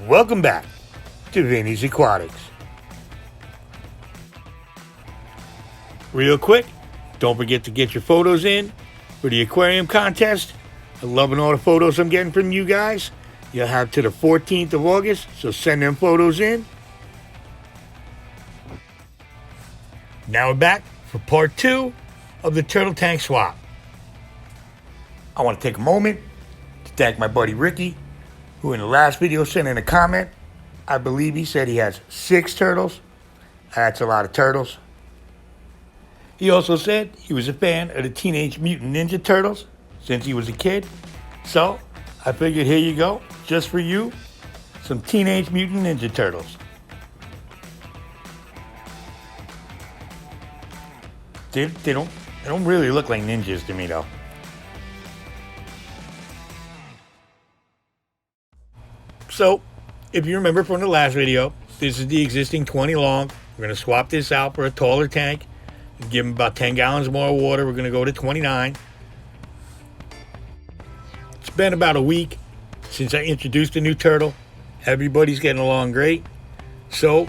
Welcome back to Vinny's Aquatics. Real quick, don't forget to get your photos in for the aquarium contest. I'm loving all the photos I'm getting from you guys. You'll have to the 14th of August, so send them photos in. Now we're back for part 2 of the turtle tank swap. I want to take a moment to thank my buddy Ricky, who in the last video sent in a comment. I believe he said he has 6 turtles. That's a lot of turtles. He also said he was a fan of the Teenage Mutant Ninja Turtles since he was a kid. So I figured, here you go, just for you, some Teenage Mutant Ninja Turtles. They don't really look like ninjas to me though. So, if you remember from the last video, this is the existing 20 long. We're going to swap this out for a taller tank. Give them about 10 gallons more water. We're going to go to 29. It's been about a week since I introduced a new turtle. Everybody's getting along great. So,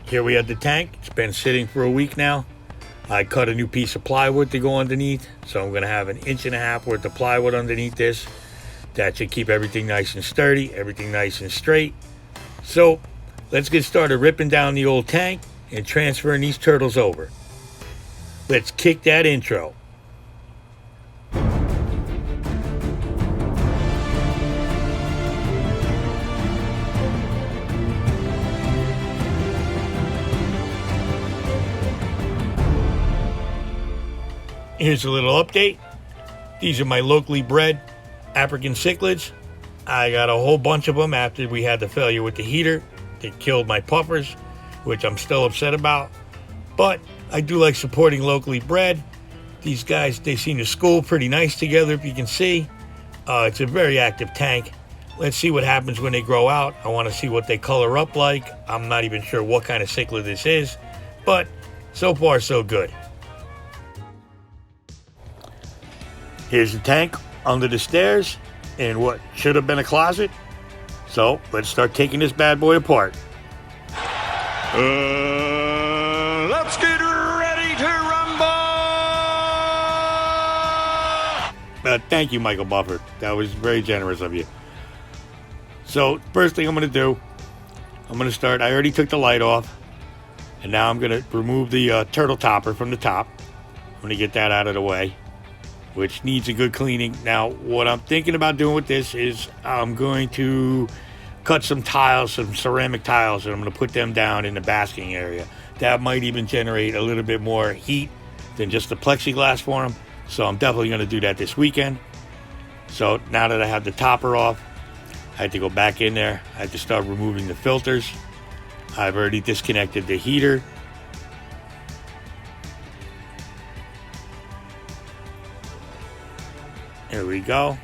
here we have the tank. It's been sitting for a week now. I cut a new piece of plywood to go underneath. So I'm going to have 1.5 inches worth of plywood underneath this. That should keep everything nice and sturdy, everything nice and straight. So, let's get started ripping down the old tank and transferring these turtles over. Let's kick that intro. Here's a little update. These are my locally bred African cichlids. I got a whole bunch of them after we had the failure with the heater. They killed my puffers, which I'm still upset about. But I do like supporting locally bred. These guys, they seem to school pretty nice together, if you can see. It's a very active tank. Let's see what happens when they grow out. I want to see what they color up like. I'm not even sure what kind of cichlid this is. But so far, so good. Here's the tank under the stairs in what should have been a closet. So let's start taking this bad boy apart. Let's get ready to rumble! Thank you, Michael Buffer. That was very generous of you. So first thing I'm going to do, I'm going to start, I already took the light off. And now I'm going to remove the turtle topper from the top. I'm going to get that out of the way, which needs a good cleaning. Now, what I'm thinking about doing with this is I'm going to cut some tiles, some ceramic tiles, and I'm going to put them down in the basking area. That might even generate a little bit more heat than just the plexiglass for them. So I'm definitely going to do that this weekend. So now that I have the topper off, I had to go back in there. I had to start removing the filters. I've already disconnected the heater. There we go.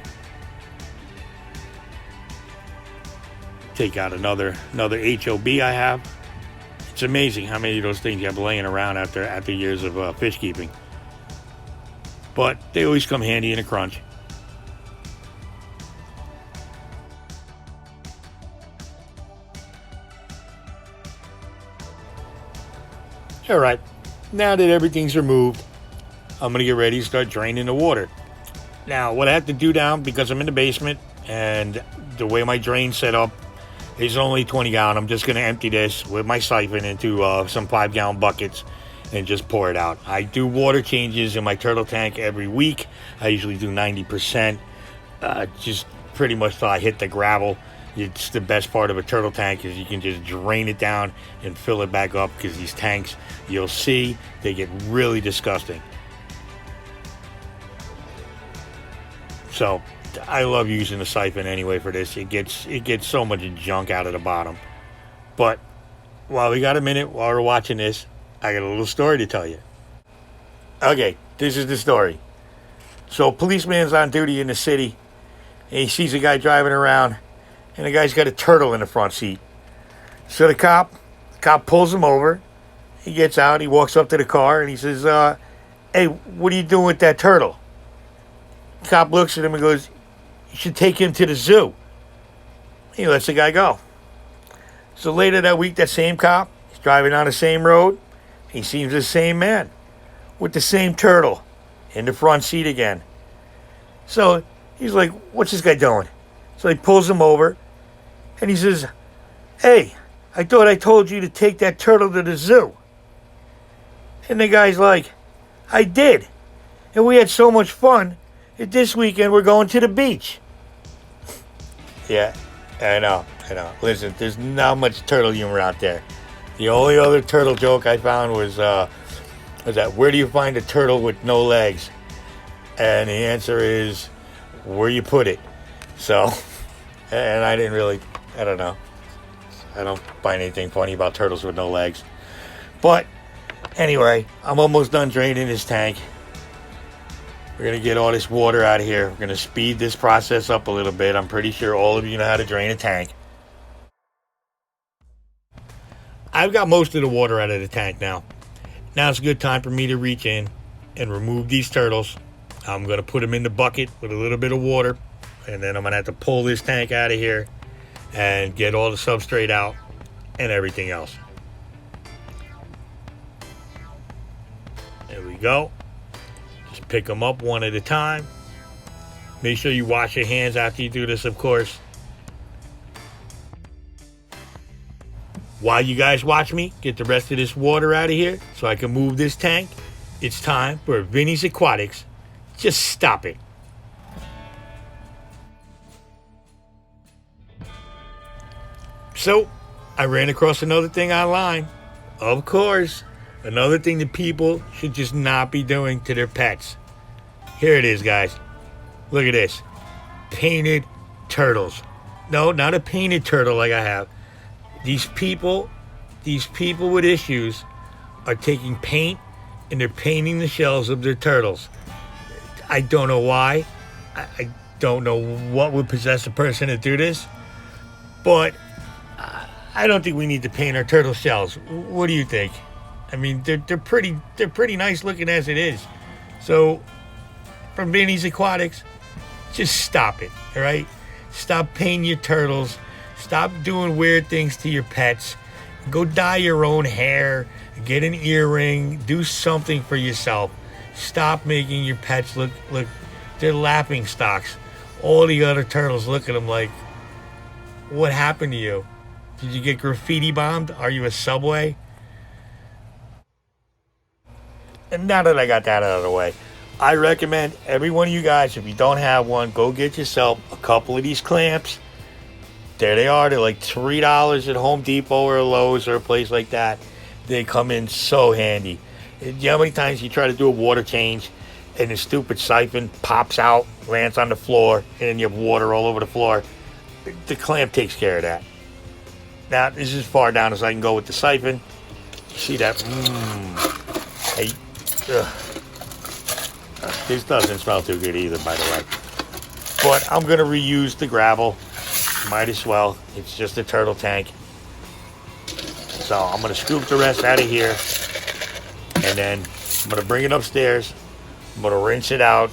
Take out another HOB I have. It's amazing how many of those things you have laying around after years of fish keeping. But they always come handy in a crunch. All right, now that everything's removed, I'm gonna get ready to start draining the water. Now, what I have to do now, because I'm in the basement and the way my drain's set up is only 20 gallon, I'm just going to empty this with my siphon into some 5-gallon buckets and just pour it out. I do water changes in my turtle tank every week. I usually do 90%, just pretty much till I hit the gravel. It's the best part of a turtle tank is you can just drain it down and fill it back up, because these tanks, you'll see, they get really disgusting. So I love using the siphon anyway for this. It gets so much junk out of the bottom. But while we got a minute, while we're watching this, I got a little story to tell you. Okay, this is the story. So a policeman's on duty in the city, and he sees a guy driving around, and the guy's got a turtle in the front seat. So the cop pulls him over. He gets out, he walks up to the car, and he says, hey, what are you doing with that turtle? Cop looks at him and goes, you should take him to the zoo. He lets the guy go. So later that week, that same cop, he's driving down the same road. He sees the same man with the same turtle in the front seat again. So he's like, what's this guy doing? So he pulls him over and he says, hey, I thought I told you to take that turtle to the zoo. And the guy's like, I did. And we had so much fun that this weekend we're going to the beach. Yeah, I know. Listen, there's not much turtle humor out there. The only other turtle joke I found was that, where do you find a turtle with no legs? And the answer is, where you put it. So, and I didn't really, I don't know. I don't find anything funny about turtles with no legs. But, anyway, I'm almost done draining this tank. We're going to get all this water out of here. We're going to speed this process up a little bit. I'm pretty sure all of you know how to drain a tank. I've got most of the water out of the tank now. Now it's a good time for me to reach in and remove these turtles. I'm going to put them in the bucket with a little bit of water. And then I'm going to have to pull this tank out of here and get all the substrate out and everything else. There we go. Just pick them up one at a time. Make sure you wash your hands after you do this, of course. While you guys watch me get the rest of this water out of here so I can move this tank, it's time for Vinny's Aquatics. Just stop it. So, I ran across another thing online. Of course, another thing that people should just not be doing to their pets. Here it is, guys. Look at this. Painted turtles. No, not a painted turtle like I have. These people with issues are taking paint and they're painting the shells of their turtles. I don't know why. I don't know what would possess a person to do this. But I don't think we need to paint our turtle shells. What do you think? I mean, they're pretty nice looking as it is. So, from Vinny's Aquatics, just stop it, all right? Stop painting your turtles. Stop doing weird things to your pets. Go dye your own hair. Get an earring. Do something for yourself. Stop making your pets look. They're laughing stocks. All the other turtles look at them like, what happened to you? Did you get graffiti bombed? Are you a Subway? And now that I got that out of the way, I recommend every one of you guys, if you don't have one, go get yourself a couple of these clamps. There they are. They're like $3 at Home Depot or Lowe's or a place like that. They come in so handy. You know how many times you try to do a water change and the stupid siphon pops out, lands on the floor, and then you have water all over the floor? The clamp takes care of that. Now, this is as far down as I can go with the siphon. See that? Hey, this doesn't smell too good either, by the way. But I'm going to reuse the gravel. Might as well. It's just a turtle tank. So I'm going to scoop the rest out of here. And then I'm going to bring it upstairs. I'm going to rinse it out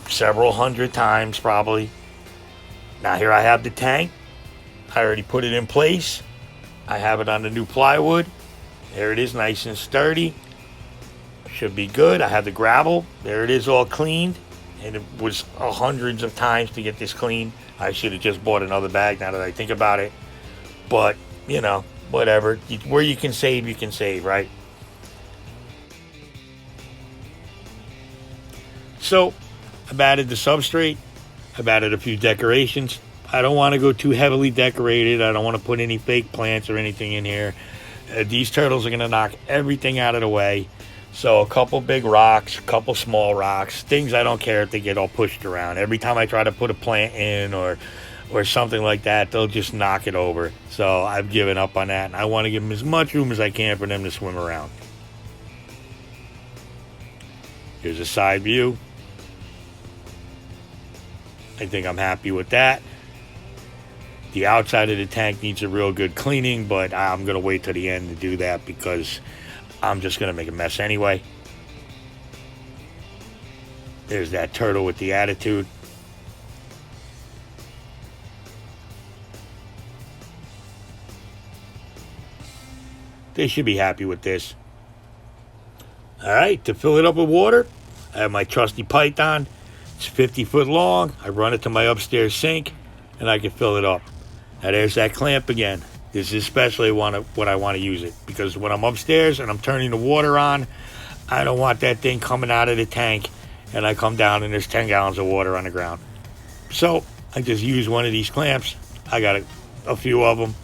several hundred times probably. Now here I have the tank. I already put it in place. I have it on the new plywood. There it is, nice and sturdy. Should be good. I have the gravel. There it is, all cleaned. And it was hundreds of times to get this clean. I should have just bought another bag now that I think about it. But, you know, whatever. Where you can save, right? So, I've added the substrate. I've added a few decorations. I don't want to go too heavily decorated. I don't want to put any fake plants or anything in here. These turtles are going to knock everything out of the way. So a couple big rocks, a couple small rocks, things I don't care if they get all pushed around. Every time I try to put a plant in or something like that, they'll just knock it over. So I've given up on that, and I want to give them as much room as I can for them to swim around. Here's a side view. I think I'm happy with that. The outside of the tank needs a real good cleaning, but I'm going to wait till the end to do that because I'm just going to make a mess anyway. There's that turtle with the attitude. they should be happy with this. Alright, to fill it up with water, I have my trusty Python. It's 50 foot long. I run it to my upstairs sink, and I can fill it up. Now there's that clamp again. This is especially what I want to use it, because when I'm upstairs and I'm turning the water on, I don't want that thing coming out of the tank and I come down and there's 10 gallons of water on the ground. So I just use one of these clamps. I got a few of them.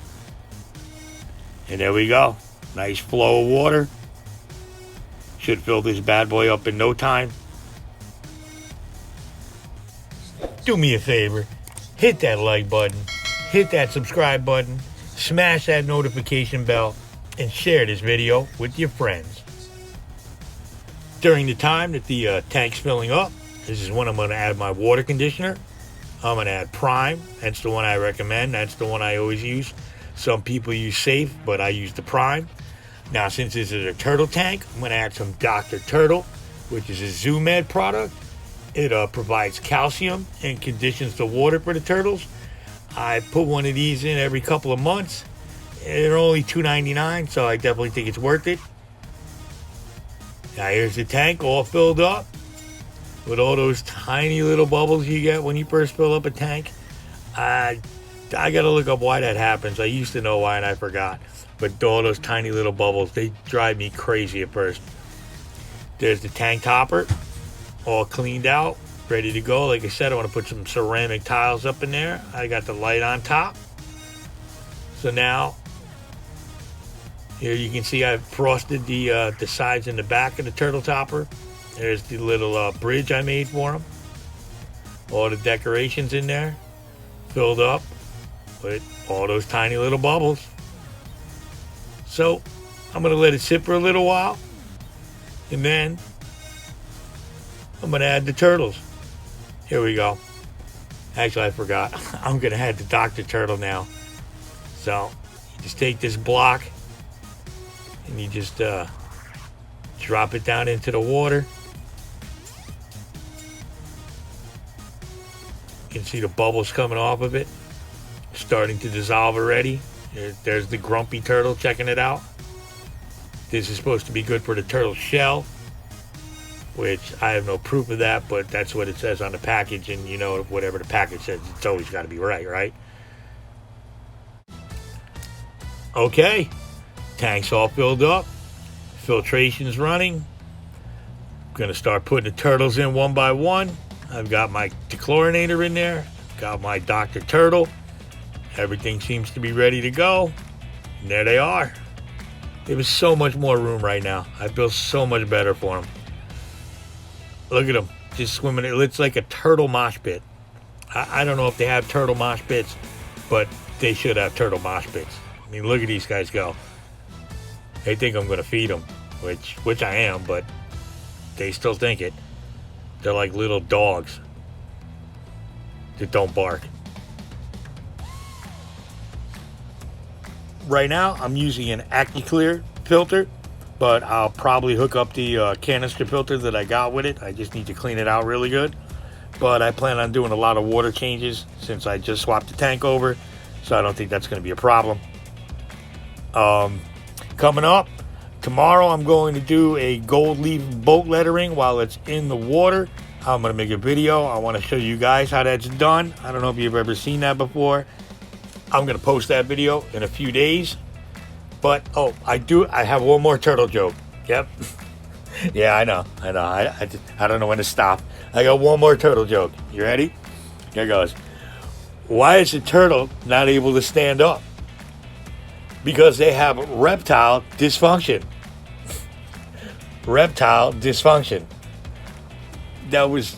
And there we go. Nice flow of water. Should fill this bad boy up in no time. Do me a favor. Hit that like button. Hit that subscribe button. Smash that notification bell. And share this video with your friends. During the time that the tank's filling up, this is when I'm going to add my water conditioner. I'm going to add Prime. That's the one I recommend. That's the one I always use. Some people use Safe, but I use the Prime. Now, since this is a turtle tank, I'm going to add some Dr. Turtle, which is a ZooMed product. It provides calcium and conditions the water for the turtles. I put one of these in every couple of months. They're only $2.99, so I definitely think it's worth it. Now here's the tank all filled up with all those tiny little bubbles you get when you first fill up a tank. I gotta look up why that happens. I used to know why and I forgot. But all those tiny little bubbles, they drive me crazy at first. There's the tank topper, all cleaned out, ready to go. Like I said, I want to put some ceramic tiles up in there. I got the light on top. So now, here you can see I've frosted the sides and the back of the turtle topper. There's the little bridge I made for them. All the decorations in there, filled up with all those tiny little bubbles. So I'm going to let it sit for a little while, and then I'm going to add the turtles. Here we go. Actually, I forgot. I'm going to add the Dr. Turtle now. So you just take this block and you just drop it down into the water. You can see the bubbles coming off of it, starting to dissolve already. There's the grumpy turtle checking it out. This is supposed to be good for the turtle shell, which I have no proof of that, but that's what it says on the package, and you know, whatever the package says, it's always got to be right? Okay, tank's all filled up, filtration's running. I'm gonna start putting the turtles in one by one. I've got my dechlorinator in there, got my Dr. Turtle. Everything seems to be ready to go. And there they are. There was so much more room right now. I feel so much better for them. Look at them, just swimming. It looks like a turtle mosh pit. I don't know if they have turtle mosh pits, but they should have turtle mosh pits. I mean, look at these guys go. They think I'm going to feed them, which I am, but they still think it. They're like little dogs that don't bark. Right now, I'm using an AccuClear filter, but I'll probably hook up the canister filter that I got with it. I just need to clean it out really good. But I plan on doing a lot of water changes since I just swapped the tank over, so I don't think that's going to be a problem. Coming up, tomorrow I'm going to do a gold leaf boat lettering while it's in the water. I'm going to make a video. I want to show you guys how that's done. I don't know if you've ever seen that before. I'm going to post that video in a few days. But, I have one more turtle joke. Yep. Yeah, I know. I don't know when to stop. I got one more turtle joke. You ready? Here goes. Why is a turtle not able to stand up? Because they have reptile dysfunction. Reptile dysfunction. That was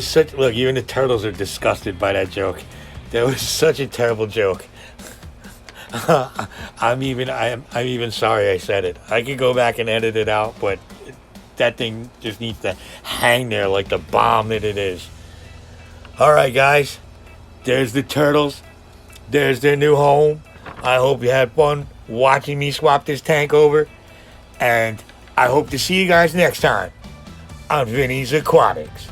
such, look, even the turtles are disgusted by that joke. That was such a terrible joke. I'm even sorry I said it. I can go back and edit it out, but that thing just needs to hang there like the bomb that it is. Alright guys, there's the turtles. There's their new home. I hope you had fun watching me swap this tank over. And I hope to see you guys next time on Vinny's Aquatics.